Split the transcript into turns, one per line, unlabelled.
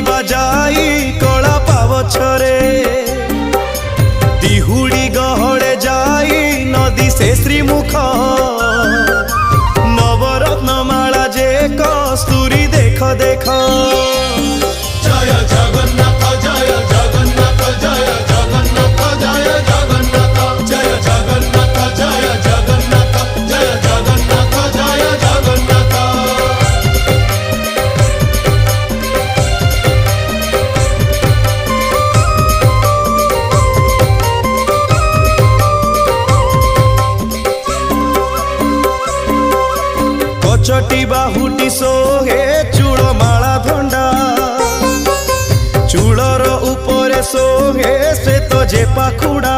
बाजाई कला पावछरे दिहुड़ी गहड़े जाई नदी से श्रीमुख नवरत्न माला जे कस्तूरी देख देख
जय जगन्नाथ जय जगन्नाथ जय जगन्नाथ जय जगन्नाथ जय जगन्नाथ जय जगन्नाथ जय जगन्नाथ जय जगन्नाथ।
कचटी बाहुटी सोहे चूड़ माला धंडा चूड़र उपरे सोहे श्वेत जे पाखुड़ा